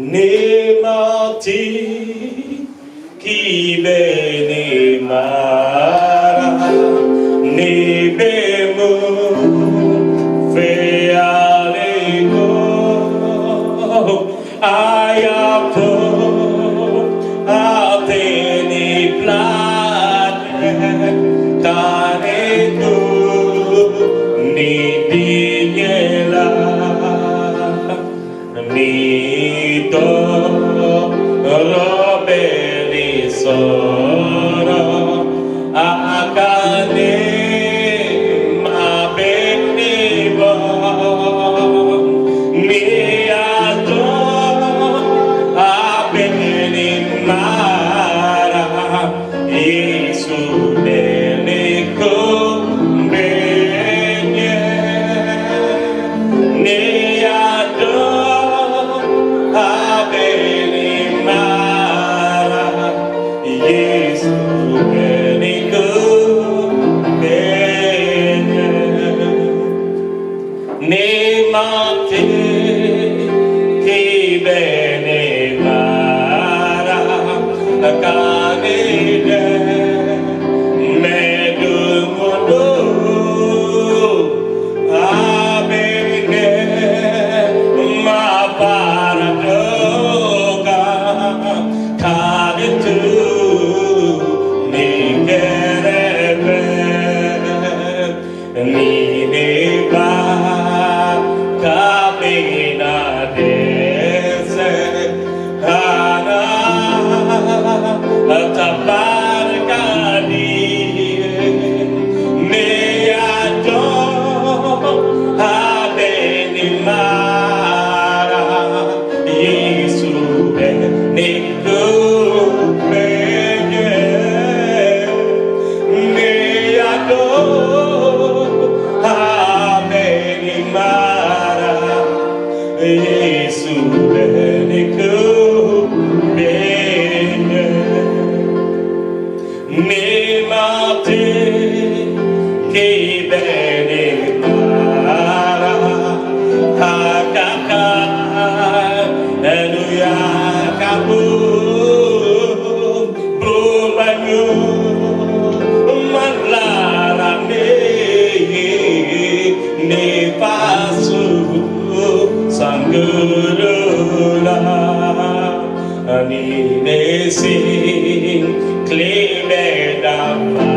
Nemati kibe mara nebemu fealego ayapo ateni plate tanetu ni dinyela Nito roberi soro akane mabenibo niato abeni mara Yesu deneko menye niato Nemate kibene mara kanide medumundo abene maparadoga kanitu nikerebe nineba Kamina dese hana tabarkani neato habeni mara Yesu niku menye neato habeni mara Yesu beniku benye Nemate kibene mara hakaka eluya kabu bubanyu manlara ne pasu Sangurula Ani Nesin Klimedama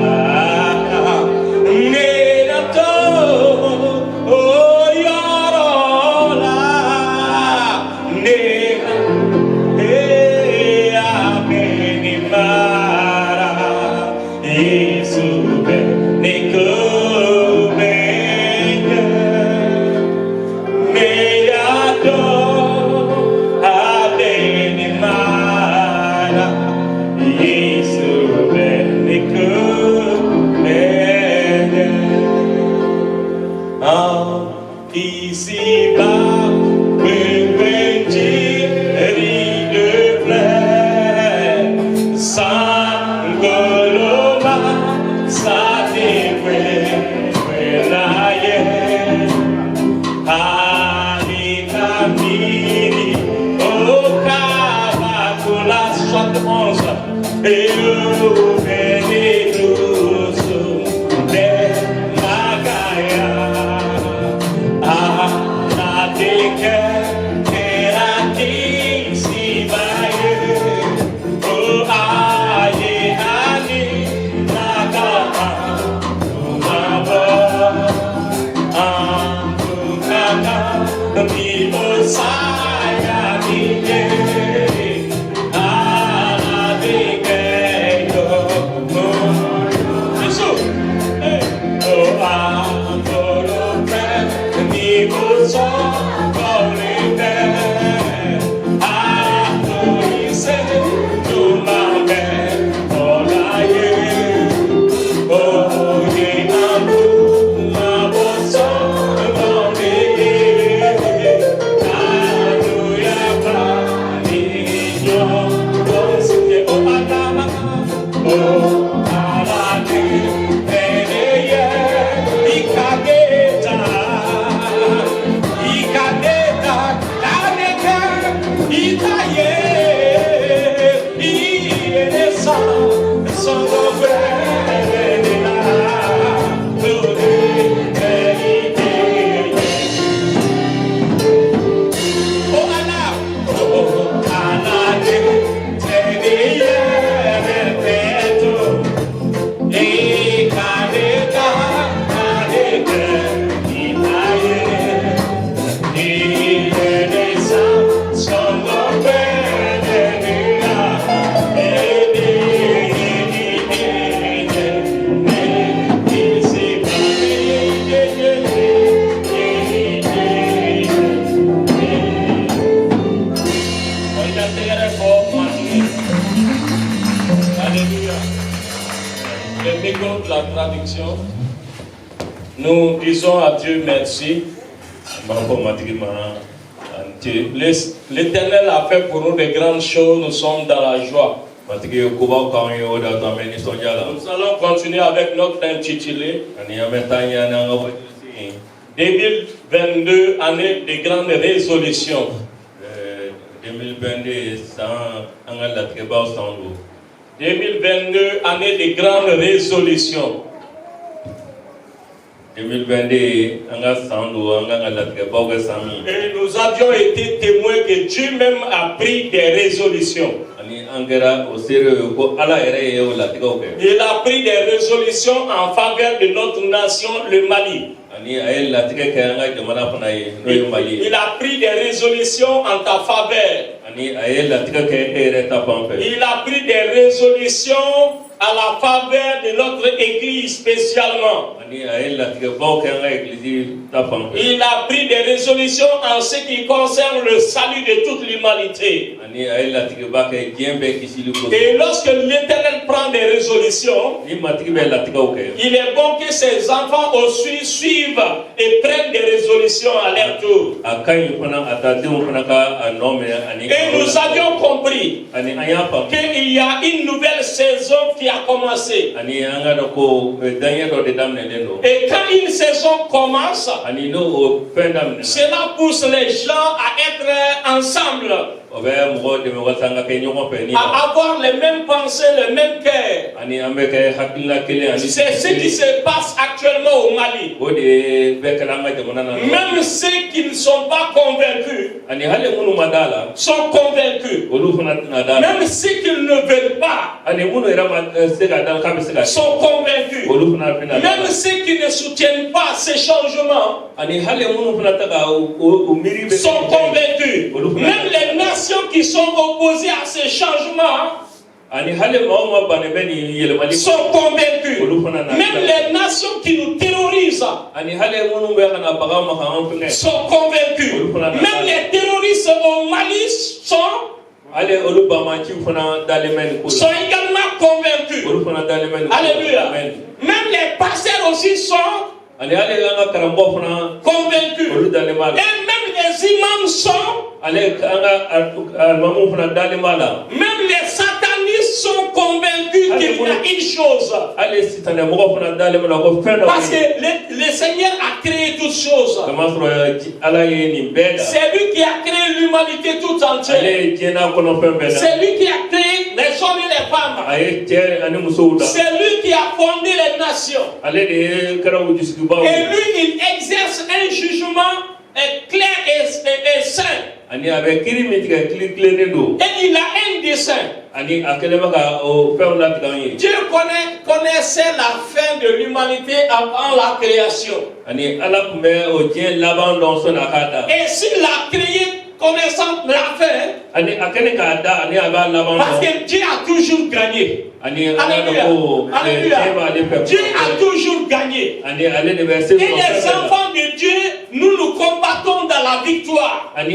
Nenato Oh Yarola Nena Ea Benimara Yesu Beniku Yesu Alléluia. Le micro de la traduction. Nous disons à Dieu merci. L'Éternel a fait pour nous de grandes choses, nous sommes dans la joie. Nous allons continuer avec notre intitulé 2022, année de grandes résolutions. 2022, année de grandes résolutions. 2022, et nous avions été témoins que Dieu même a pris des résolutions. Il a pris des résolutions en faveur de notre nation, le Mali. Il a pris des résolutions en ta faveur. Il a pris des résolutions à la faveur de notre église spécialement. Il a pris des résolutions en ce qui concerne le salut de toute l'humanité. Et lorsque l'Éternel prend des résolutions, il est bon que ses enfants aussi suivent et prennent des résolutions à leur tour. Et nous avions compris qu'il y a une nouvelle saison qui a commencé. Et quand une saison commence, cela pousse les gens à être ensemble, à avoir les mêmes pensées, le même cœur. C'est ce qui se passe actuellement au Mali. Même ceux qui ne sont pas convaincus sont convaincus. Même ceux qui ne veulent pas sont convaincus. Même ceux qui ne soutiennent pas ces changements sont convaincus. Même les nations qui sont opposées à ces changements sont convaincus. Même les nations qui nous terrorisent sont convaincus. Même les terroristes au Mali sont également convaincus. Alléluia. Même les pasteurs aussi sont convaincus. Et même les imams sont. Même les satanistes sont convaincus qu'il y a une chose. Parce que le Seigneur a créé toutes choses. C'est lui qui a créé l'humanité tout entière. C'est lui qui a créé les hommes et les femmes. C'est lui qui a fondé les nations. Et lui, il exerce un jugement clair et saint. Et il a un dessein. Dieu connaissait la fin de l'humanité avant la création. Et s'il a créé connaissant la fin, parce que Dieu a toujours gagné. Alléluia. Alléluia. Dieu a toujours gagné. Et les enfants de Dieu, nous combattons dans la victoire. Une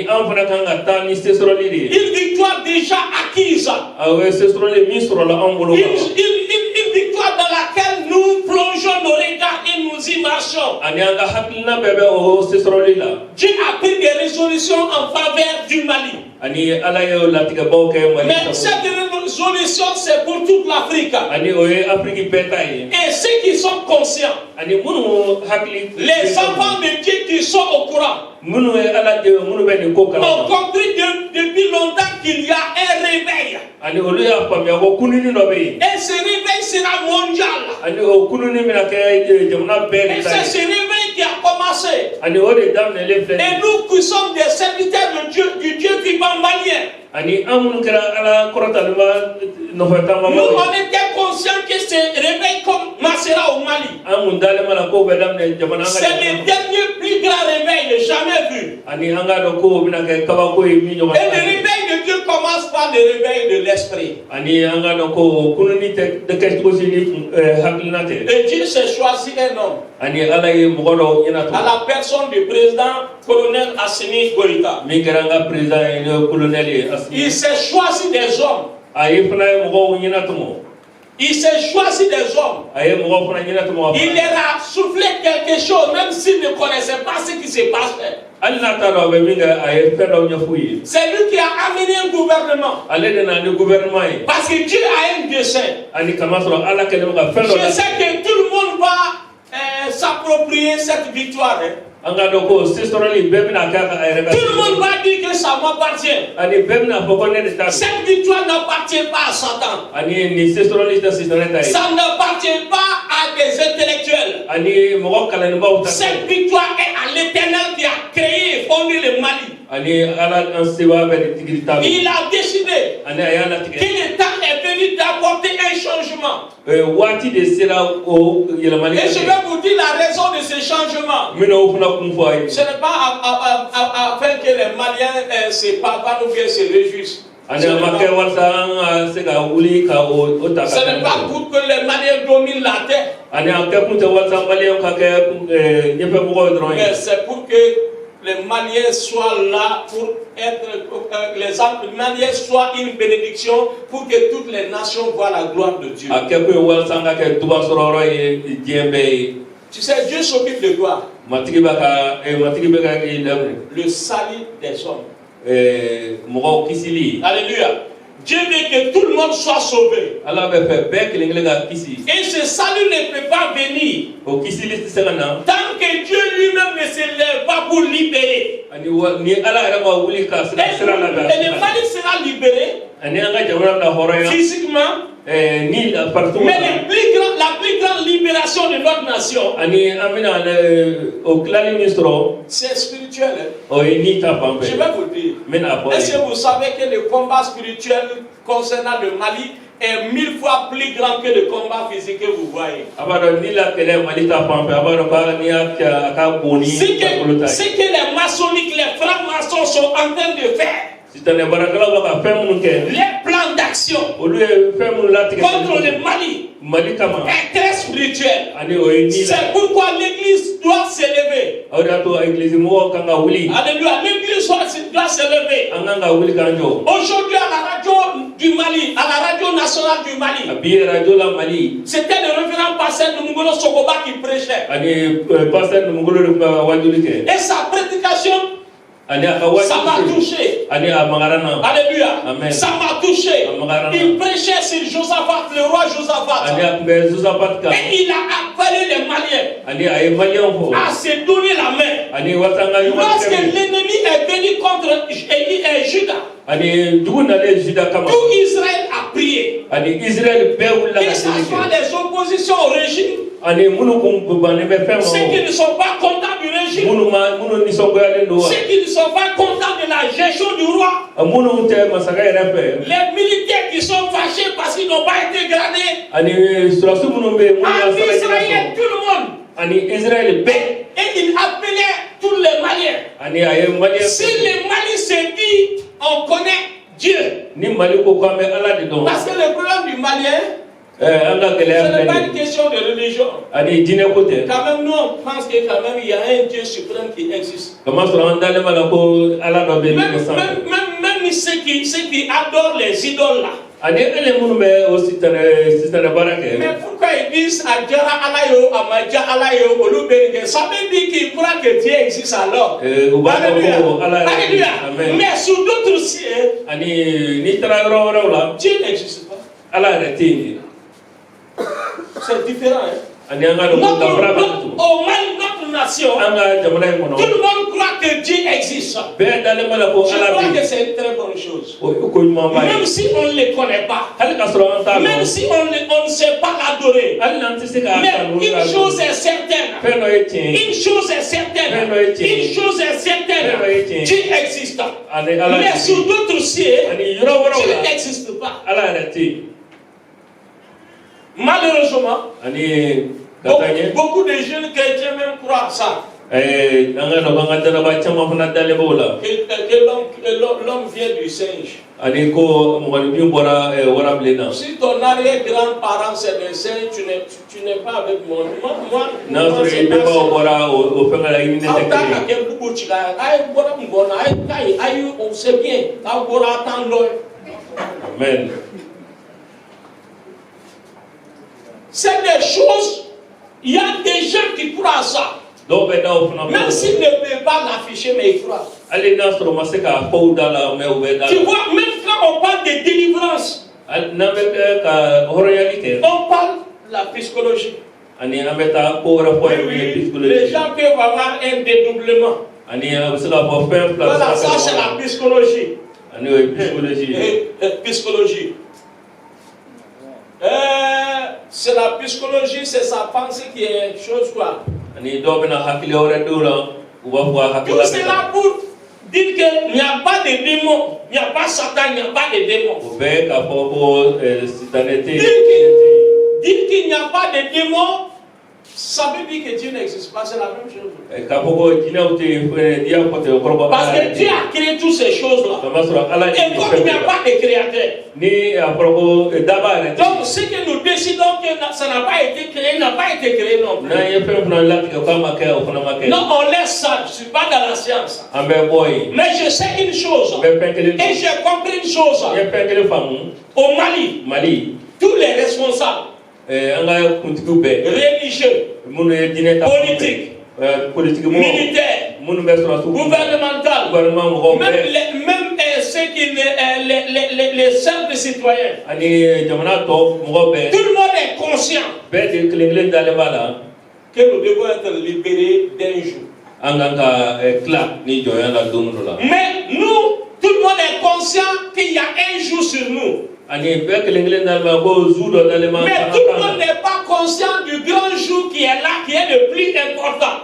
victoire déjà acquise. Une victoire dans laquelle nous plongeons nos regards et nous y marchons. Dieu a pris des résolutions en faveur du Mali. Mais cette résolution, c'est pour toute l'Afrique. Et ceux qui sont conscients, les enfants de Dieu qui sont au courant, ont compris depuis longtemps qu'il y a un réveil. Et ce réveil sera mondial. Et c'est ce réveil qui a commencé. Et nous qui sommes des serviteurs de Dieu, du Dieu vivant malien, nous on était conscients que ce réveil commencera au Mali. C'est le dernier plus grand réveil jamais vu. Et le réveil de Dieu commence par le réveil de l'esprit. Et Dieu s'est choisi un homme. À la personne du président colonel Assimi Goïta. Il s'est choisi des hommes. Il s'est choisi des hommes. Il leur a soufflé quelque chose, même s'ils ne connaissaient pas ce qui se passait. C'est lui qui a amené un gouvernement. Parce que Dieu a un dessein. Je sais que tout le monde va s'approprier cette victoire. Tout le monde va dire que ça m'appartient. Cette victoire n'appartient pas à Satan. Ça n'appartient pas à des intellectuels. Cette victoire est à l'Éternel qui a créé et fondé le Mali. Il a décidé que le temps est venu d'apporter un changement. Et je vais vous dire la raison de ce changement. Ce n'est pas afin que les Maliens se parlent ou bien se réjouissent. Ce n'est pas pour que les Maliens dominent la terre. Mais c'est pour que les Maliens soient là pour être, les Maliens soient une bénédiction pour que toutes les nations voient la gloire de Dieu. Tu sais, Dieu s'occupe de quoi? Le salut des hommes. Alléluia. Dieu veut que tout le monde soit sauvé. Et ce salut ne peut pas venir tant que Dieu lui-même ne se lève pas pour libérer. Et le Mali sera libéré physiquement. Mais la plus grande libération de notre nation, c'est spirituel. Je vais vous dire. Est-ce que vous savez que le combat spirituel concernant le Mali est 1000 fois plus grand que le combat physique que vous voyez? Ce que les maçonniques, les francs-maçons sont en train de faire, les plans d'action contre le Mali est très spirituel. C'est pourquoi l'église doit s'élever. Alléluia, l'église doit s'élever. Aujourd'hui à la radio du Mali, à la radio nationale du Mali, c'était le révérend pasteur Numugolo Sokoba qui prêchait. Et sa prédication, ça m'a touché. Alléluia. Amen. Ça m'a touché. Il prêchait sur Josaphat, le roi Josaphat. Et il a appelé les Maliens à se donner la main. Lorsque l'ennemi est venu contre Juda, tout Israël a prié. Que ce soit les oppositions au régime, ceux qui ne sont pas contents du régime, ceux qui ne sont pas contents de la gestion du roi, les militaires qui sont fâchés parce qu'ils n'ont pas été gradés, en Israël, tout le monde. Et il appelait tous les Maliens. Si le Mali se dit, on connaît Dieu. Parce que le problème du Malien, ce n'est pas une question de religion. Quand même, nous, on pense que quand même, il y a un Dieu suprême qui existe. Même ceux qui adorent les idoles là. Mais pourquoi ils disent Adjara Alayo, Amadja Alayo, Olubenge? Ça veut dire qu'ils croient que Dieu existe alors. Alléluia. Alléluia. Mais sous d'autres cieux, Dieu n'existe pas. C'est différent. Hein? Notre nation, tout le monde croit que Dieu existe. Je crois que c'est une très bonne chose. Même si on ne le connaît pas, même si on ne sait pas l'adorer, mais une chose est certaine. Une chose est certaine. Une chose est certaine. Dieu existe. Mais sous d'autres cieux, Dieu n'existe pas. Malheureusement, beaucoup de jeunes chrétiens même croient ça. l'homme vient du singe. Si ton arrière-grand-parent c'est des singes, tu n'es pas avec moi. On sait bien. Amen. C'est des choses, il y a des gens qui croient à ça. Même s'ils ne peuvent pas l'afficher, mais ils croient. Tu vois, même quand on parle de délivrance, on parle de la psychologie. Les gens peuvent avoir un dédoublement. Voilà, ça c'est la psychologie. Psychologie. C'est la psychologie, c'est sa pensée qui est chose quoi. Tout cela pour dire qu'il n'y a pas de démons, il n'y a pas Satan, il n'y a pas de démons. Dire qu'il n'y a pas de démons, ça veut dire que Dieu n'existe pas, c'est la même chose. Parce que Dieu a créé toutes ces choses-là. Et comme il n'y a pas de créateur. Donc ce que nous décidons que ça n'a pas été créé, n'a pas été créé non plus. Non, on laisse ça, je ne suis pas dans la science. Mais je sais une chose. Et j'ai compris une chose. Au Mali, tous les responsables religieux, politiques, militaires, gouvernementaux, même ceux qui les simples citoyens, tout le monde est conscient que nous devons être libérés d'un jour. Mais nous, tout le monde est conscient qu'il y a un jour sur nous. Mais tout le monde n'est pas conscient du grand jour qui est là, qui est le plus important.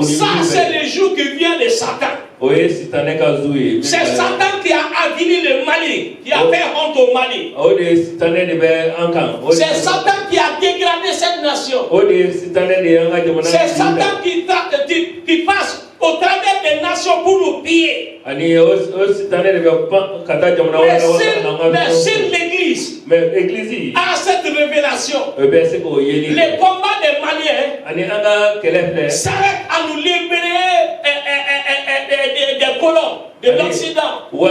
Ça, c'est le jour qui vient de Satan. C'est Satan qui a avili le Mali, qui a fait honte au Mali. C'est Satan qui a dégradé cette nation. C'est Satan qui passe au travers des nations pour nous piller. Mais si l'Église a cette révélation, les combats des Maliens s'arrêtent à nous libérer des colons de l'Occident. Mais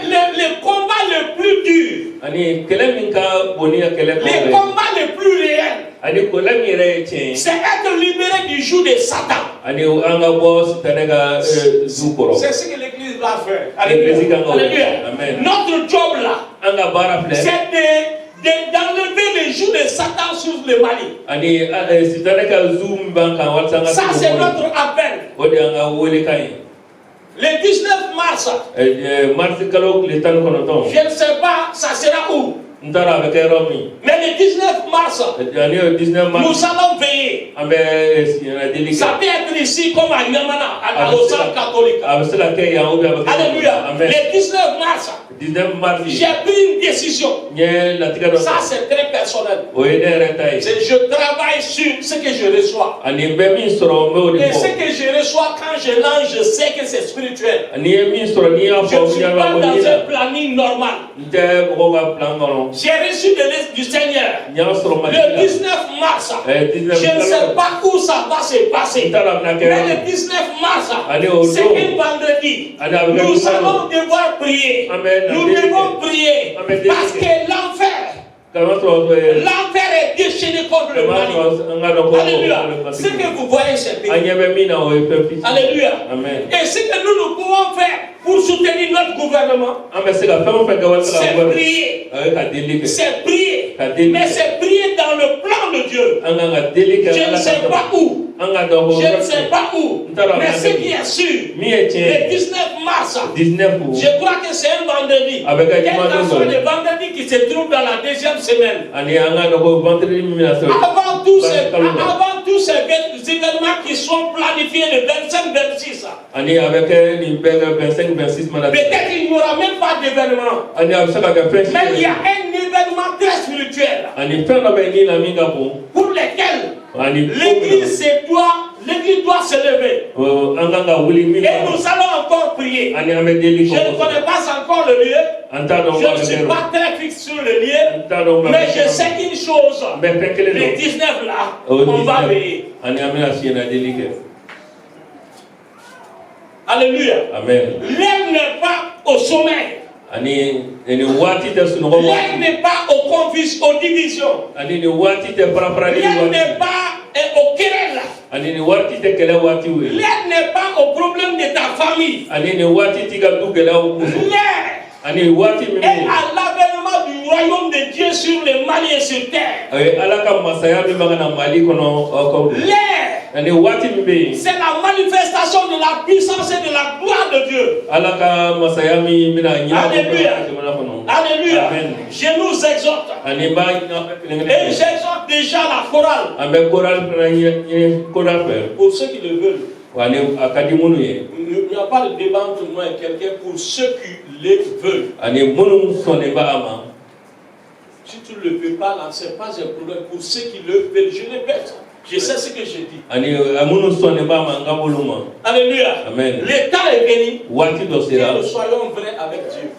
le combat le plus dur, les combats les plus réels, c'est être libéré du joug de Satan. C'est ce que l'Église va faire. Alléluia. Notre job là, c'est d'enlever le joug de Satan sur le Mali. Ça c'est notre appel. Le 19 mars, je ne sais pas, ça sera où? Mais le 19 mars, nous allons veiller. Ça peut être ici comme à Nyamana, au centre catholique. Alléluia. Le 19 mars, j'ai pris une décision. Ça c'est très personnel. Je travaille sur ce que je reçois. Et ce que je reçois quand je lance, je sais que c'est spirituel. Je ne suis pas dans un planning normal. J'ai reçu de l'Est du Seigneur le 19 mars. Je ne sais pas où ça va se passer. Mais le 19 mars, c'est un vendredi. Nous allons devoir prier. Nous devons prier. Parce que l'enfer est déchaîné contre le Mali. Alléluia. Ce que vous voyez, c'est pays. Alléluia. Et ce que nous pouvons faire pour soutenir notre gouvernement, c'est prier. C'est prier. Mais c'est prier dans le plan de Dieu. Je ne sais pas où. Je ne sais pas où. Mais ce qui est sûr, le 19 mars, je crois que c'est un vendredi. Quel soit le vendredi qui se trouve dans la deuxième semaine. Avant tous ces événements qui sont planifiés le 25-26. Peut-être qu'il n'y aura même pas d'événement. Mais il y a un événement éléments très spirituels pour lesquels l'église doit se lever. Et nous allons encore prier. Je ne connais pas encore le lieu. Je ne suis pas très fixe sur le lieu. Mais je sais qu'une chose. Les 19 là, on va veiller. Alléluia. Amen. L'air n'est pas au sommeil. L'air n'est pas aux divisions. L'air n'est pas au querelle. L'air n'est pas au problème de ta famille. L'air est à l'avènement du royaume de Dieu sur les Maliens sur terre. L'air, c'est la manifestation de la puissance et de la gloire de Dieu. Alléluia. Alléluia. Je nous exhorte. Et j'exhorte déjà la chorale. Pour ceux qui le veulent. Il n'y a pas de débat entre moi et quelqu'un pour ceux qui le veulent. Si tu ne le veux pas, là, ce n'est pas un problème. Pour ceux qui le veulent, je répète. Je sais ce que je dis. Alléluia. Amen. Le temps est venu que nous soyons vrais avec Dieu.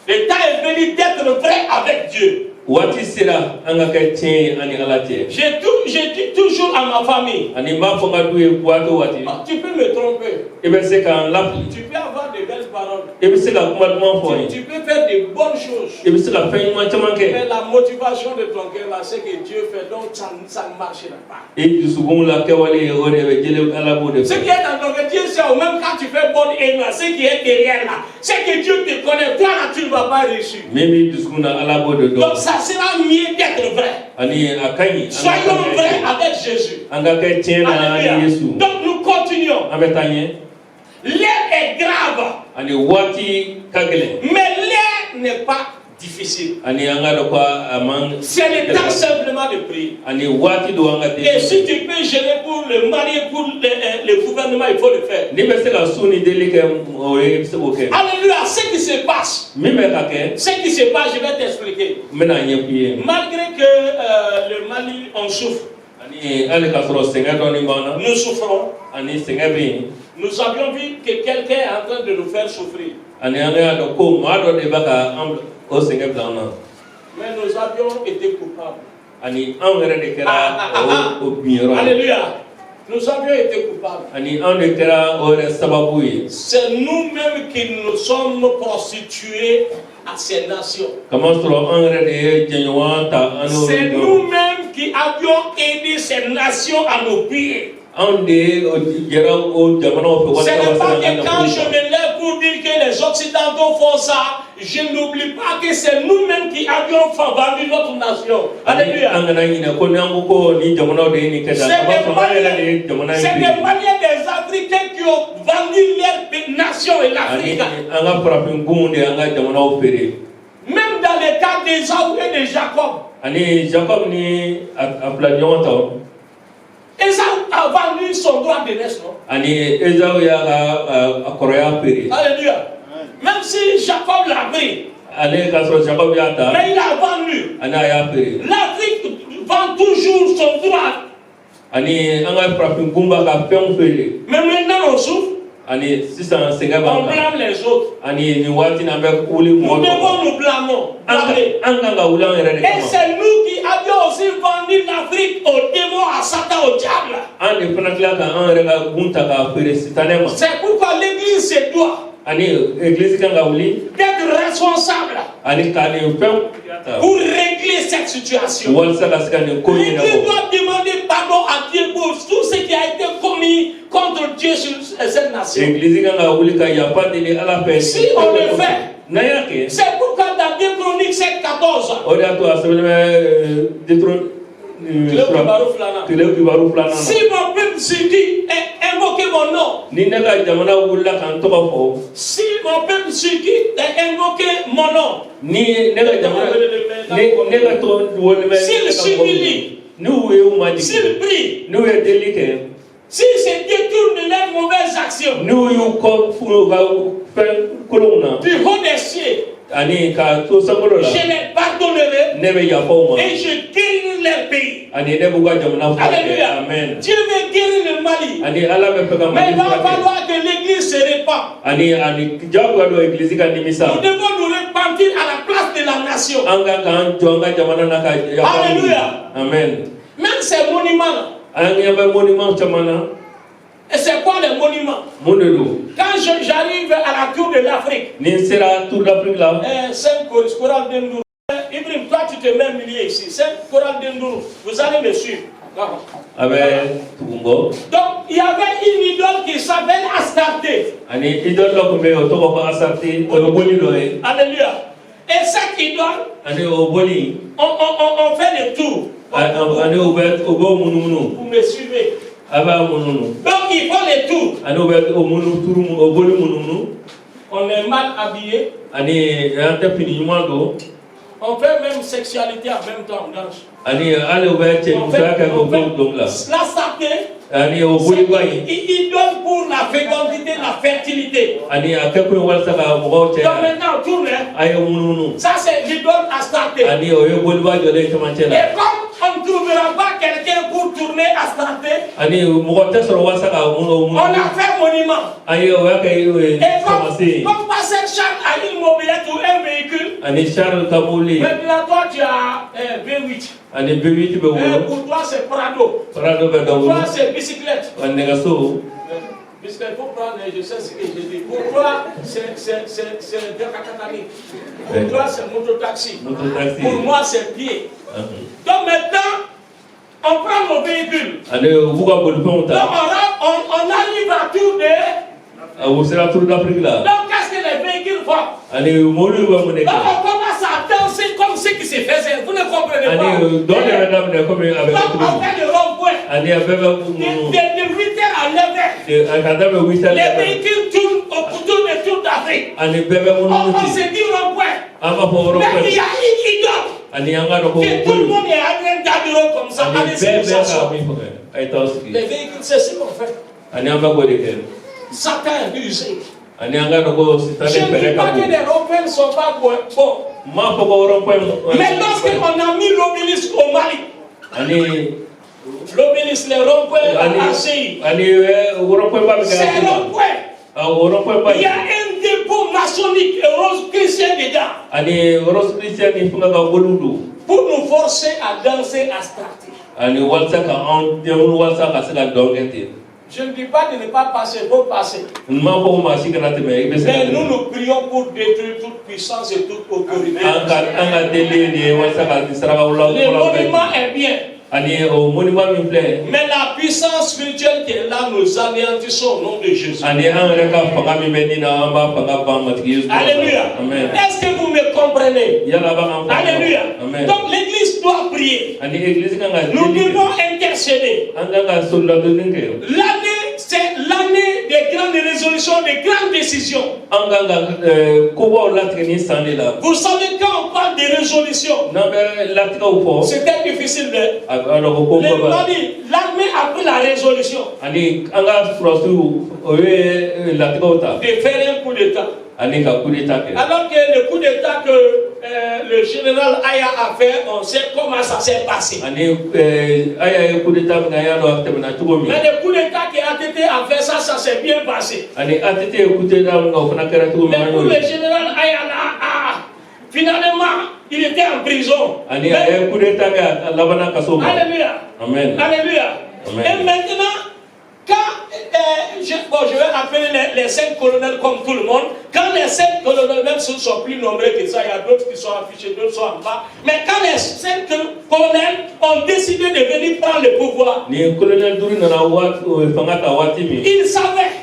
Le temps est venu d'être vrai avec Dieu. Je dis toujours à ma famille, tu peux me tromper. Tu peux avoir de belles paroles. Tu peux faire de bonnes choses. Mais la motivation de ton cœur, là, c'est que Dieu fait, donc ça ne marchera pas. Ce qui est dans ton cœur, Dieu sait, même quand tu fais bonne et ce qui est derrière là, c'est que Dieu te connaît. Toi là, tu ne vas pas réussir. Donc ça sera mieux d'être vrai. Soyons vrais avec Jésus. Donc nous continuons. L'air est grave. Mais l'air n'est pas difficile. C'est le temps simplement de prier. Et si tu peux gérer pour le marié, pour le gouvernement, il faut le faire. Alléluia. Ce qui se passe, je vais t'expliquer. Malgré que le Mali, on souffre. Nous souffrons. Nous avions vu que quelqu'un est en train de nous faire souffrir. Mais nous avions été coupables. Alléluia. Nous avions été coupables. C'est nous-mêmes qui nous sommes prostitués à ces nations. C'est nous-mêmes qui avions aidé ces nations à nous piller. Ce n'est pas que quand je me lève pour dire que les Occidentaux font ça, je n'oublie pas que c'est nous-mêmes qui avions vendu notre nation. Alléluia. C'est des Maliens, des Africains qui ont vendu leur nation et l'Afrique. Même dans les cas d'Ésaü et de Jacob. Ésaü a vendu son droit de naissance. Alléluia. Même si Jacob l'a pris, mais il a vendu. L'Afrique vend toujours son droit. Mais maintenant on souffre. On blâme les autres. Nous devons nous blâmer. Et c'est nous qui avions aussi vendu l'Afrique aux démons, à Satan, au diable. C'est pourquoi l'Église se doit d'être responsable pour régler cette situation. L'Église doit demander pardon à Dieu pour tout ce qui a été commis contre Dieu sur cette nation. Si on le fait, c'est pourquoi dans 2 Chroniques 7:14, si mon peuple se dit invoquez mon nom, si mon peuple se dit invoquez mon nom, s'il s'humilie, s'il prie, s'ils se détournent de leurs mauvaises actions, du haut des cieux, Je les pardonnerai et je guérirai leur pays. Alléluia. Amen. Dieu veut guérir le Mali. Mais il va falloir que l'église se répande. Nous devons nous repentir à la place de la nation. Alléluia. Amen. Même ces monuments. Et c'est quoi les monuments? Quand j'arrive à la tour de l'Afrique, Saint Coral d'Endour, Ibrahim, toi tu te mets milieu ici, Saint Coral d'Endour, vous allez me suivre. Donc il y avait une idole qui s'appelle Astarté. Alléluia. Et cette idole, on fait le tour. Vous me suivez? Donc il faut les tours. On est mal habillé. On fait même sexualité en même temps. On fait la santé. Il donne pour la fécondité, la fertilité. Donc maintenant on tourne. Ça c'est l'idole Astarté. Et comme on ne trouvera pas quelqu'un pour tourner Astarté, on a fait monument. Et comme passer Charles a une mobilette ou un véhicule, maintenant toi tu as V8. Pour toi c'est Prado. Pour toi c'est bicyclette. Bicyclette, pour prendre, je sais ce que je dis. Pour toi c'est Dekakatani. Pour toi c'est mototaxi. Pour moi c'est pied. Donc maintenant, on prend nos véhicules. Donc on arrive à tour de... Donc qu'est-ce que les véhicules font? Donc on commence à danser comme ce qui se faisait. Vous ne comprenez pas? Donc on fait le rond-point. De 8h à 9h. Les véhicules tournent autour de toute l'Afrique. On se dit rond-point. Mais il y a une idole. Que tout le monde est en train d'admirer comme ça. Les véhicules, c'est ce qu'on fait. Satan est usé. Je ne dis pas que les ronds-points ne sont pas bons. Mais lorsqu'on a mis l'obélisque au Mali, l'obélisque, les ronds-points à HCI, c'est ronds-points. Il y a un dépôt maçonnique et rose chrétien dedans. Pour nous forcer à danser à Astarté. Je ne dis pas de ne pas passer, il faut passer. Mais nous nous prions pour détruire toute puissance et toute autorité. Le monument est bien. Mais la puissance spirituelle qui est là, nous anéantissons au nom de Jésus. Alléluia. Est-ce que vous me comprenez? Alléluia. Donc l'église doit prier. Nous devons intercéder. L'année, c'est l'année des grandes résolutions, des grandes décisions. Vous savez, quand on parle de résolutions, c'était difficile de... L'armée a pris la résolution de faire un coup d'État. Alors que le coup d'État que le général Aya a fait, on sait comment ça s'est passé. Mais le coup d'État que ATT a fait, ça s'est bien passé. Mais pour le général Aya, finalement, il était en prison. Alléluia. Amen. Alléluia. Amen. Et maintenant, quand je vais appeler les 5 colonels comme tout le monde, quand les 5 colonels, même s'ils sont plus nombreux que ça, il y a d'autres qui sont affichés, d'autres sont en bas. Mais quand les 5 colonels ont décidé de venir prendre le pouvoir, ils savaient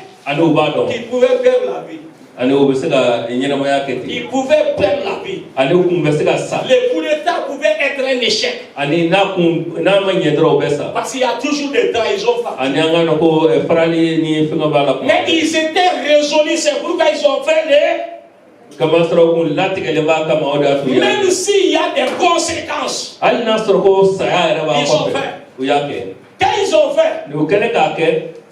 qu'ils pouvaient perdre la vie. Il pouvait perdre la vie. Le coup d'État pouvait être un échec. Parce qu'il y a toujours des trahisons. Mais ils étaient résolus, c'est pourquoi ils ont fait les... Même s'il y a des conséquences, ils ont fait. Quand ils ont fait,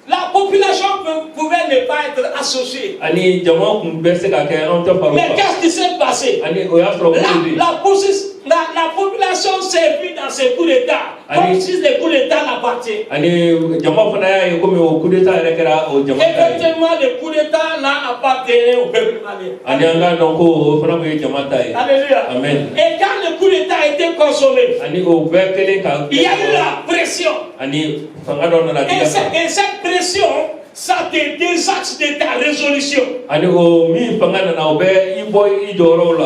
la population pouvait ne pas être associée. Mais qu'est-ce qui s'est passé? La population s'est vue dans ces coups d'État, comme si les coups d'État l'appartiennent. Effectivement, les coups d'État là appartenaient au peuple malien. Alléluia. Amen. Et quand le coup d'État a été consommé, il y a eu la pression. Et cette pression, ça te désaxe de ta résolution.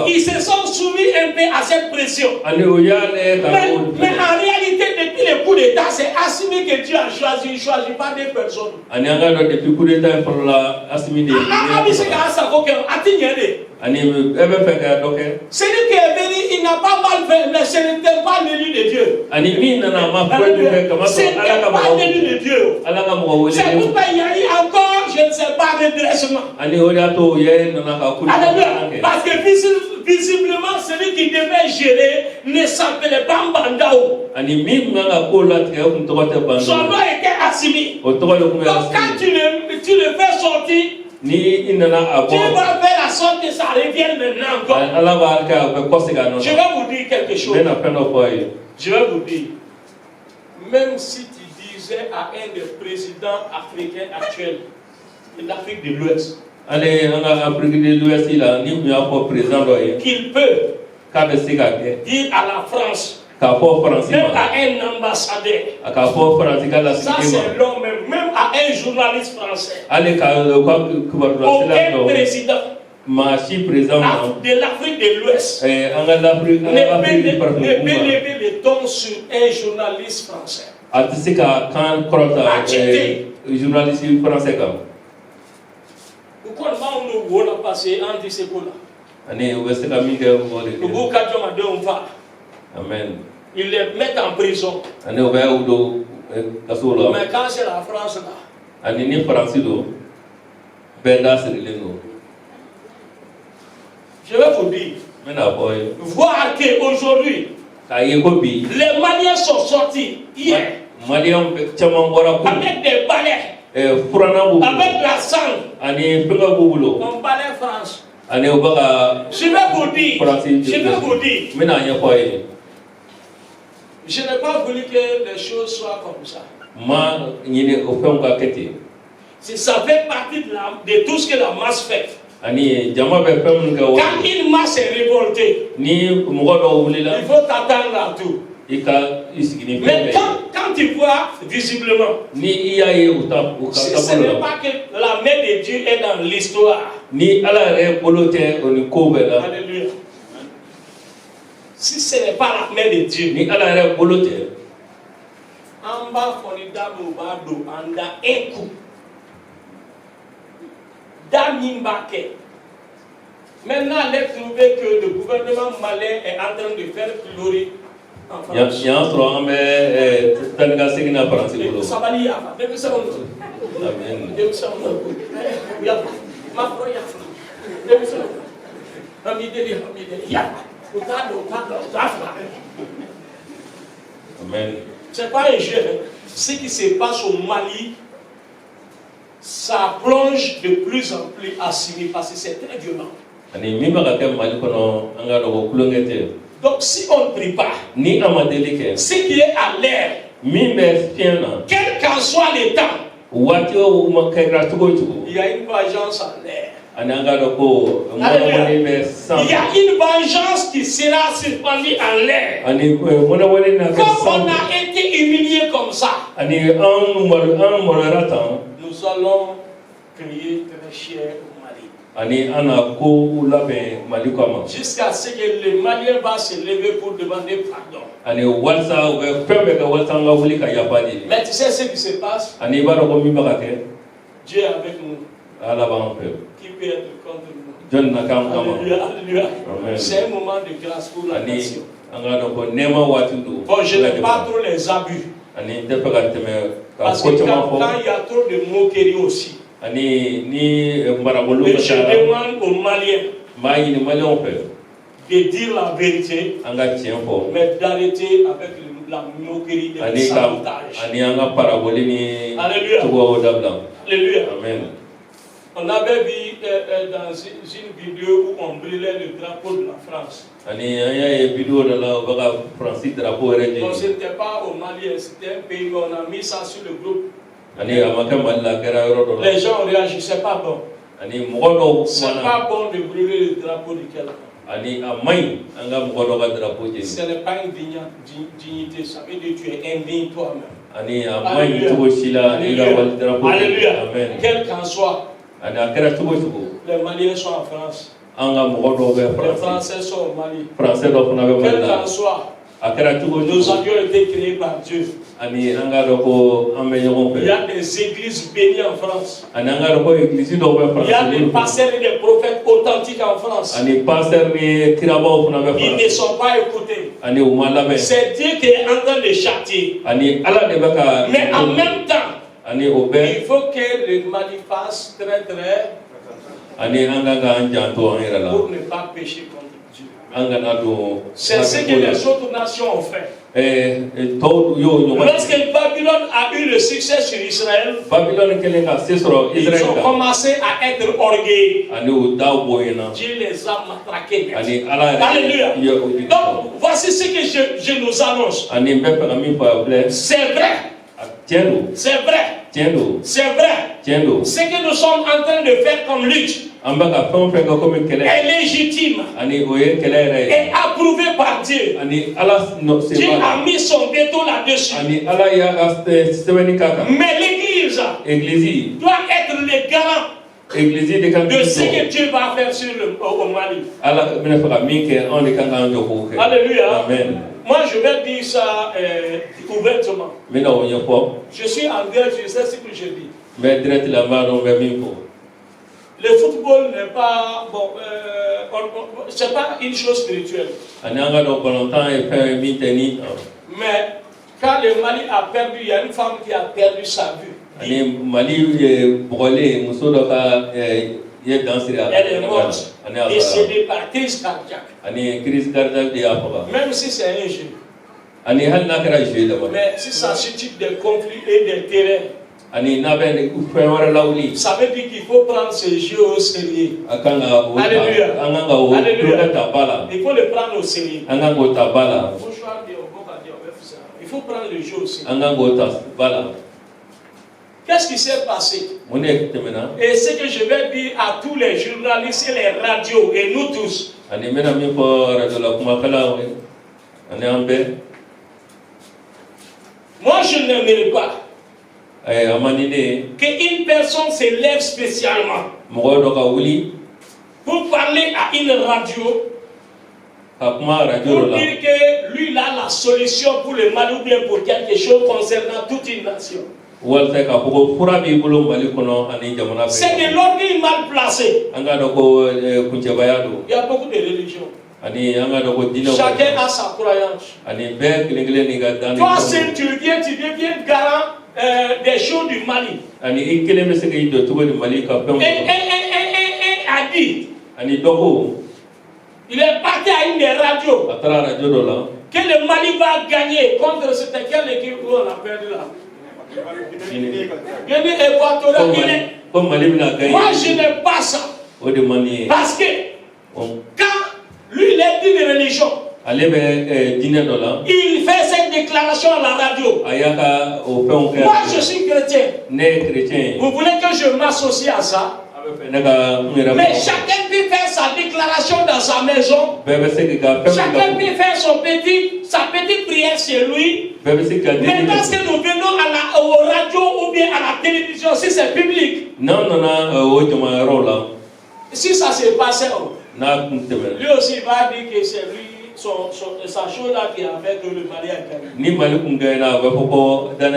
Ils se sont soumis un peu à cette pression. Mais en réalité, depuis le coup d'État, c'est Assimi que Dieu a choisi. Il ne choisit pas des personnes. Celui qui est venu, il n'a pas mal fait, mais ce n'était pas l'élu de Dieu. Ce n'était pas l'élu de Dieu. C'est pourquoi il y a eu encore, je ne sais pas, redressement. Alléluia. Parce que visiblement, celui qui devait gérer ne s'appelait pas Mbandao. Son nom était Assimi. Donc quand tu le fais sortir, Dieu va faire la sorte que ça revienne maintenant encore. Je vais vous dire quelque chose. Je vais vous dire, même si tu disais à un des présidents africains actuels de l'Afrique de l'Ouest qu'il peut dire à la France, même à un ambassadeur, ça c'est l'homme, même à un journaliste français, aucun président de l'Afrique de l'Ouest ne peut lever le ton sur un journaliste français. Pourquoi on a passé anti secola? Amen. Ils les mettent en prison. Mais quand c'est la France là, je vais vous dire, voir qu'aujourd'hui, les Maliens sont sortis hier avec des balais, avec la sang, on balai France. Je vais vous dire, je n'ai pas voulu que les choses soient comme ça. Si ça fait partie de tout ce que la masse fait. Quand une masse est révoltée, il faut t'attendre à tout. Mais quand tu vois visiblement, ce n'est pas que la main de Dieu est dans l'histoire. Alléluia. Si ce n'est pas la main de Dieu, en bas, formidable au bado, en da un coup. Maintenant, elle a trouvé que le gouvernement malien est en train de faire pleurer en France. C'est pas un jeu. Ce qui se passe au Mali, ça plonge de plus en plus à Assimi parce que c'est très violent. Donc si on ne prie pas, ce qui est à l'air, quel qu'en soit l'état, il y a une vengeance en l'air. Il y a une vengeance qui sera suspendue en l'air. Comme on a été humilié comme ça, nous allons crier très cher au Mali. Jusqu'à ce que le Malien va se lever pour demander pardon. Mais tu sais ce qui se passe? Dieu est avec nous. Qui peut être contre nous? Alléluia. C'est un moment de grâce pour la nation. Bon, je n'aime pas trop les abus. Parce que quand il y a trop de moquerie aussi, je demande aux Maliens de dire la vérité, mais d'arrêter avec la moquerie et le sabotage. Alléluia. Alléluia. Amen. On avait vu dans une vidéo où on brûlait le drapeau de la France. Donc ce n'était pas au Mali, c'était un pays où on a mis ça sur le groupe. Les gens réagissaient pas bon. C'est pas bon de brûler le drapeau de quelqu'un. Ce n'est pas une dignité, ça veut dire que tu es indigne toi-même. Alléluia. Alléluia. Quel qu'en soit, les Maliens sont en France. Les Français sont au Mali. Quel qu'en soit, nous avions été créés par Dieu. Il y a des églises bénies en France. Il y a des pasteurs et des prophètes authentiques en France. Ils ne sont pas écoutés. C'est Dieu qui est en train de châtier. Mais en même temps, il faut que le Mali fasse très pour ne pas pécher contre Dieu. C'est ce que les autres nations ont fait. Lorsque Babylone a eu le succès sur Israël, ils ont commencé à être orgueilleux. Dieu les a matraqués. Alléluia. Donc, voici ce que je nous annonce. C'est vrai. C'est vrai. C'est vrai. Ce que nous sommes en train de faire comme lutte est légitime et approuvé par Dieu. Dieu a mis son veto là-dessus. Mais l'Église doit être le garant de ce que Dieu va faire sur au Mali. Alléluia. Amen. Moi, je vais dire ça ouvertement. Je suis en guerre, je sais ce que je dis. Le football n'est pas bon, c'est pas une chose spirituelle. Mais quand le Mali a perdu, il y a une femme qui a perdu sa vue. Elle est morte, décédée par crise cardiaque. Même si c'est un jeu. Mais si ça suscite des conflits et des terrains, ça veut dire qu'il faut prendre ce jeu au sérieux. Alléluia. Il faut le prendre au sérieux. Il faut prendre le jeu au sérieux. Qu'est-ce qui s'est passé? Et ce que je vais dire à tous les journalistes et les radios et nous tous. Moi, je n'aimerais pas qu'une personne se lève spécialement pour parler à une radio pour dire que lui il a la solution pour le Mali ou bien pour quelque chose concernant toute une nation. C'est de l'orgueil mal placé. Il y a beaucoup de religions. Chacun a sa croyance. Toi seul tu deviens garant des choses du Mali. Et a dit, il est parti à une des radios que le Mali va gagner contre c'était quelle équipe où on a perdu là? Guinée équatoriale. Moi je n'ai pas ça. Parce que quand lui il est d'une religion, il fait cette déclaration à la radio. Moi je suis chrétien. Vous voulez que je m'associe à ça? Mais chacun peut faire sa déclaration dans sa maison. Chacun peut faire sa petite prière chez lui. Mais lorsque nous venons au radio ou bien à la télévision, si c'est public, si ça se passe, lui aussi va dire que c'est lui, sa chose là qui a fait que le Mali a gagné.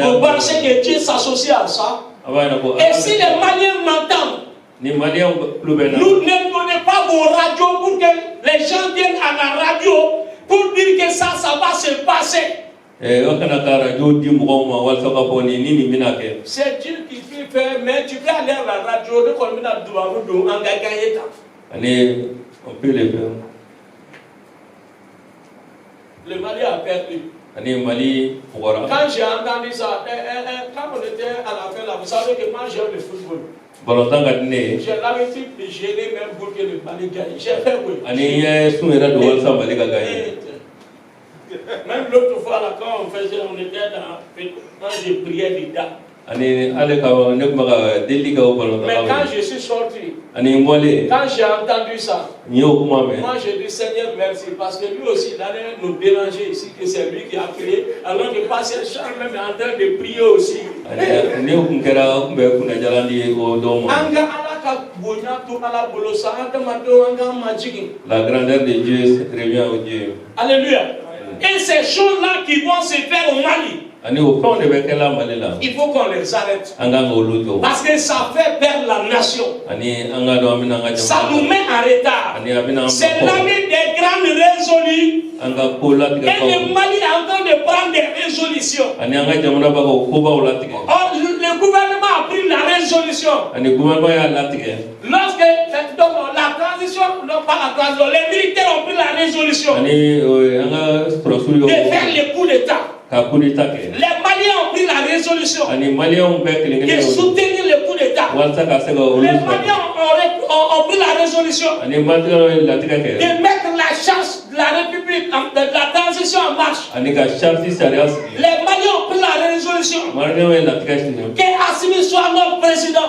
Vous pensez que Dieu s'associe à ça? Et si les Maliens m'entendent, nous ne donnons pas vos radios pour que les gens viennent à la radio pour dire que ça va se passer. C'est Dieu qui peut faire, mais tu peux aller à la radio de combien de gagner on peut le faire. Le Mali a perdu. Quand j'ai entendu ça, quand on était à la fin là, vous savez que moi j'aime le football. J'ai l'habitude de gêner même pour que le Mali gagne. J'ai fait oui. Même l'autre fois là, quand on était quand j'ai prié les dames. Mais quand je suis sorti, quand j'ai entendu ça, moi je dis Seigneur merci, parce que lui aussi il allait nous déranger ici, que c'est lui qui a créé, alors que Pasteur Charles même est en train de prier aussi. La grandeur de Dieu revient au Dieu. Alléluia. Et ces choses-là qui vont se faire au Mali, il faut qu'on les arrête. Parce que ça fait perdre la nation. Ça nous met en retard. C'est l'année des grandes résolutions. Et le Mali est en train de prendre des résolutions. Or, le gouvernement a pris la résolution. Lorsque la transition, non pas la transition, les militaires ont pris la résolution de faire le coup d'État. Les Maliens ont pris la résolution de soutenir le coup d'État. Les Maliens ont pris la résolution de mettre la chance de la République, de la transition en marche. Les Maliens ont pris la résolution que Assimi soit notre président.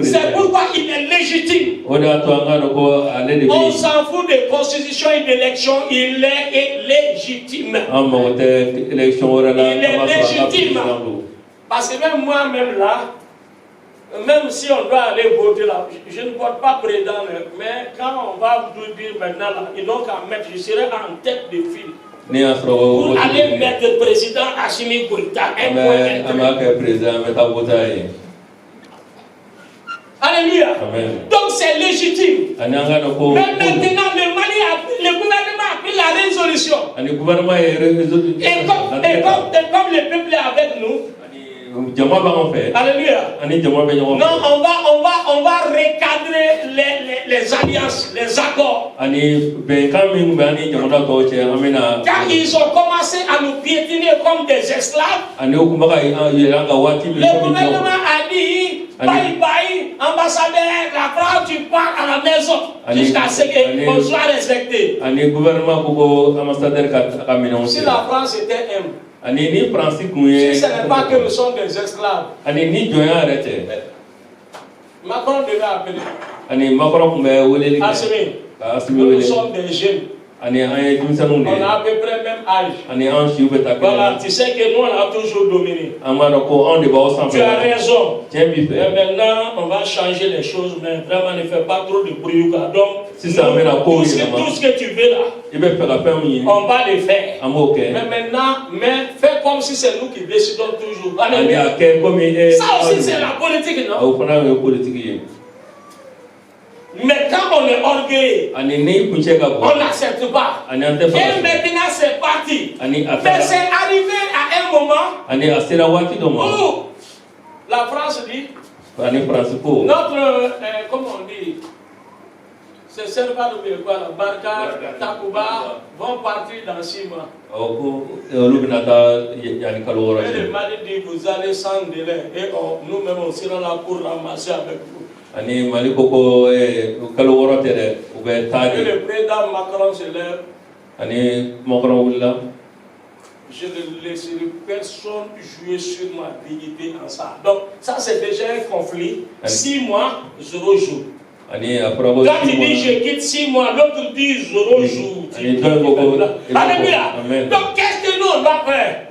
C'est pourquoi il est légitime. On s'en fout de constitution et d'élection, il est légitime. Il est légitime. Parce que même moi-même là, même si on doit aller voter là, je ne porte pas président, mais quand on va nous dire maintenant là, ils n'ont qu'à mettre, je serai en tête de file. Pour aller mettre le président Assimi Goïta. Alléluia. Donc c'est légitime. Mais maintenant le gouvernement a pris la résolution. Et comme le peuple est avec nous, alléluia. Non, on va recadrer les alliances, les accords. Car ils ont commencé à nous piétiner comme des esclaves. Le gouvernement a dit bye bye, ambassadeur, la France, tu pars à la maison jusqu'à ce qu'on soit respecté. Si la France était aime, si ce n'est pas que nous sommes des esclaves, Macron devait appeler Assimi. Nous sommes des jeunes. On a à peu près le même âge. Voilà, tu sais que nous on a toujours dominé. Tu as raison. Mais maintenant on va changer les choses, mais vraiment ne fais pas trop de bruit. Donc tout ce que tu veux là, on va le faire. Mais maintenant, fais comme si c'est nous qui décidons toujours. Ça aussi c'est la politique, non? Mais quand on est orgueilleux, on n'accepte pas. Et maintenant c'est parti. Mais c'est arrivé à un moment où la France dit, notre, comment on dit, c'est Serval ou quoi, Barka, Takuba vont partir dans 6 mois. Et le Mali dit, vous allez sans délai. Et nous-mêmes on sera là pour ramasser avec vous. Et le président Macron se lève. Je ne laisserai personne jouer sur ma dignité en ça. Donc ça c'est déjà un conflit. 6 mois, 0 jour. Quand il dit je quitte 6 mois, l'autre dit 0 jour. Alléluia. Donc qu'est-ce que nous on va faire?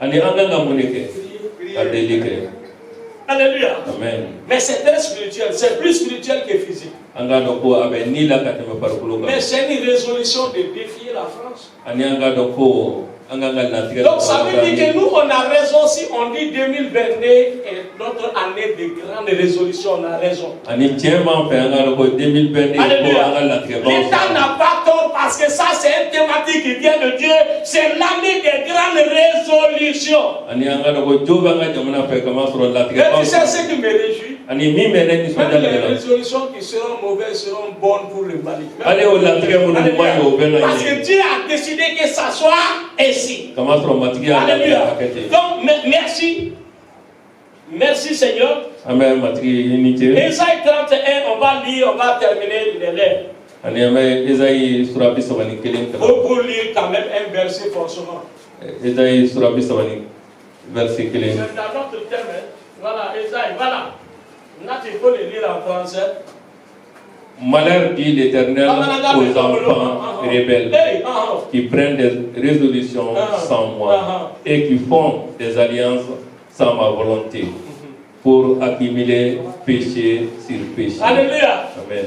Alléluia. Amen. Mais c'est très spirituel, c'est plus spirituel que physique. Mais c'est une résolution de défier la France. Donc ça veut dire que nous on a raison si on dit 2022 est notre année de grande résolution, on a raison. L'État n'a pas tort parce que ça c'est une thématique qui vient de Dieu, c'est l'année des grandes résolutions. Et tu sais ce qui me réjouit? Même les résolutions qui seront mauvaises seront bonnes pour le Mali. Parce que Dieu a décidé que ça soit ainsi. Alléluia. Donc, merci. Merci Seigneur. Amen. Ésaïe 31, on va lire, on va terminer les lettres. Pour lire quand même un verset forcément. C'est dans notre thème. Voilà, Ésaïe, voilà. Là, il faut le lire en français. Malheur dit l'Éternel aux enfants rebelles qui prennent des résolutions sans moi et qui font des alliances sans ma volonté pour accumuler péché sur péché. Alléluia. Amen.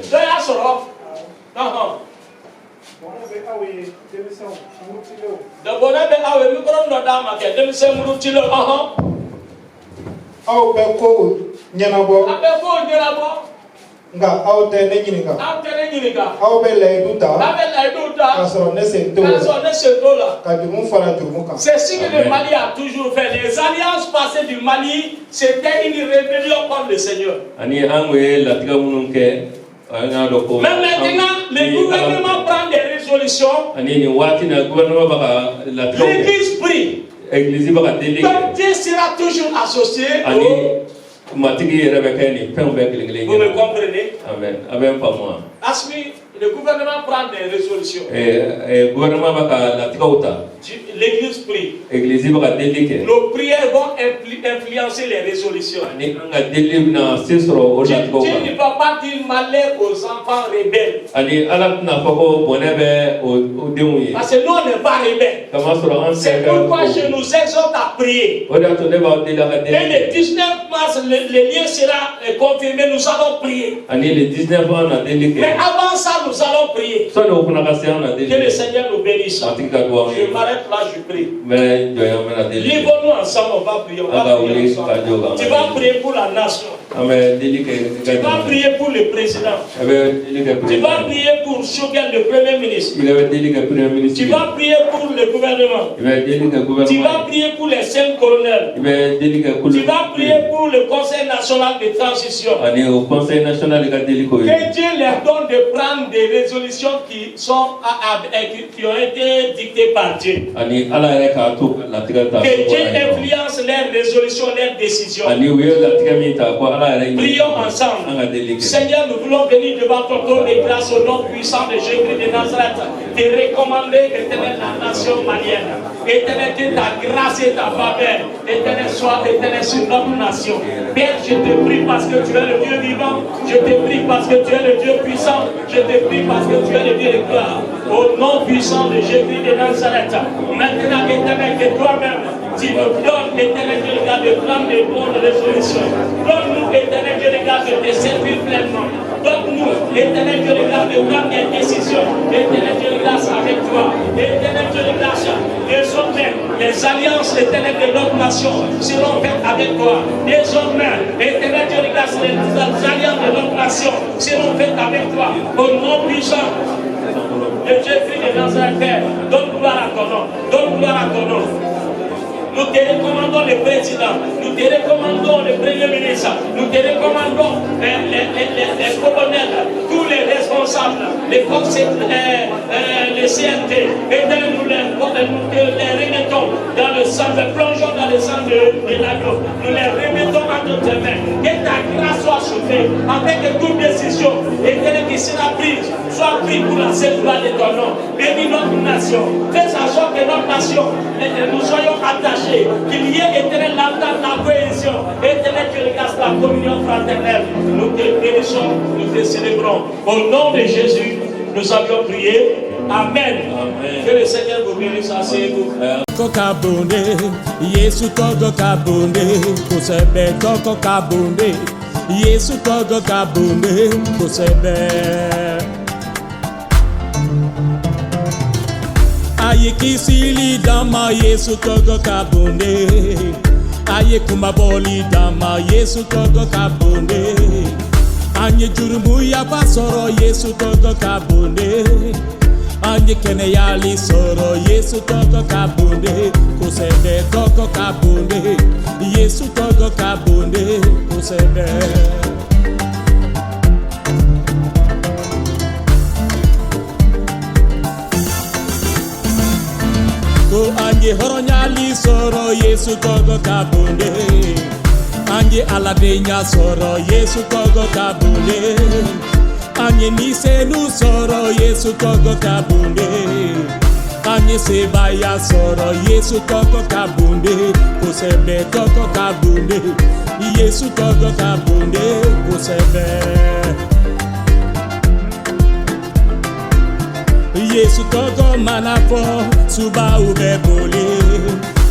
nga aw te ne ɲininka aw bɛ layidu ta k'a sɔrɔ ne sen t'o la ka jurumu fara jurumu kan. C'est ce que le Mali a toujours fait. Les alliances passées du Mali, c'était une rébellion contre le Seigneur. Ani an ye latigɛ minnu kɛ Mais maintenant, le gouvernement prend des résolutions. L'Église prie. Donc Dieu sera toujours associé au... Vous me comprenez? Amen. Asmi, le gouvernement prend des résolutions. L'Église prie. Nos prières vont influencer les résolutions. Dieu ne va pas dire malheur aux enfants rebelles. Parce que nous, on n'est pas rebelles. C'est pourquoi je nous exhorte à prier. Et le 19 mars, le lien sera confirmé. Nous allons prier. Mais avant ça, nous allons prier. Que le Seigneur nous bénisse. Je m'arrête là, je prie. Lève-nous ensemble, on va prier. Tu vas prier pour la nation. Tu vas prier pour le président. Tu vas prier pour Choguel, le premier ministre. Tu vas prier pour le gouvernement. Tu vas prier pour les 5 colonels. Tu vas prier pour le Conseil national de transition. Que Dieu leur donne de prendre des résolutions qui ont été dictées par Dieu. Que Dieu influence leurs résolutions, leurs décisions. Prions ensemble. Seigneur, nous voulons venir devant ton trône de grâce au nom puissant de Jésus de Nazareth. Te recommander, éternel, la nation malienne. Éternel, ta grâce et ta faveur. Éternel, sois éternel sur notre nation. Père, je te prie parce que tu es le Dieu vivant. Je te prie parce que tu es le Dieu puissant. Je te prie parce que tu es le Dieu de gloire. Au nom puissant de Jésus de Nazareth. Maintenant, éternel, que toi-même, tu nous donnes, éternel Dieu de grâce, de prendre des bonnes résolutions. Donne-nous, éternel Dieu de grâce, de te servir pleinement. Donne-nous, éternel Dieu de grâce, de prendre des décisions. Éternel Dieu de grâce avec toi. Éternel Dieu de grâce, désormais, les alliances éternelles de notre nation seront faites avec toi. Désormais, éternel Dieu de grâce, les alliances de notre nation seront faites avec toi. Au nom puissant de Jésus de Nazareth, Père, donne gloire à ton nom. Donne gloire à ton nom. Nous te recommandons le président, nous te recommandons le premier ministre, nous te recommandons les colonels, tous les responsables, les CNT, et nous les remettons dans le sang, plongeons dans le sang de l'agneau, nous les remettons entre tes mains, que ta grâce soit soufflée, afin que toute décision qui sera prise, soit prise pour la seule gloire de ton nom. Bénis notre nation, fais en sorte que notre nation, nous soyons attachés, qu'il y ait éternel l'entente, la cohésion, éternel que regarde la communion fraternelle. Nous te bénissons, nous te célébrons. Au nom de Jésus, nous avions prié. Amen. Amen. Que le Seigneur vous bénisse, asseyez-vous. Kokabonde, Yesu togo kabonde, kusebe toko kabonde, Yesu togo kabonde, kusebe. Aye kisili dama Yesu togo kabonde, aye kumaboli dama Yesu togo kabonde, anye jurumu ya basoro Yesu togo kabonde, anye Ange kene yali soro Yesu togo kabunde kusebe togo kabunde Yesu togo kabunde kusebe Ko ange horonyali soro Yesu togo kabunde Ange aladenya soro Yesu togo kabunde Anye nise nu soro Yesu togo kabunde Anye sebaya soro Yesu togo kabunde Kusebe togo kabunde Yesu togo kabunde Kusebe Yesu togo manafo Suba ube boli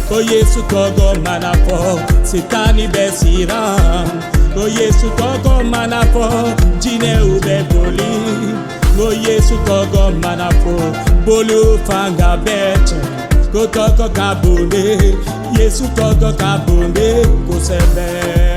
Ko Yesu togo manafo Sitani besiram Go Yesu togo manafo, jine ube boli. Go Yesu togo manafo, bolu fanga beche. Go togo kabunde, Yesu togo kabunde, go sebe.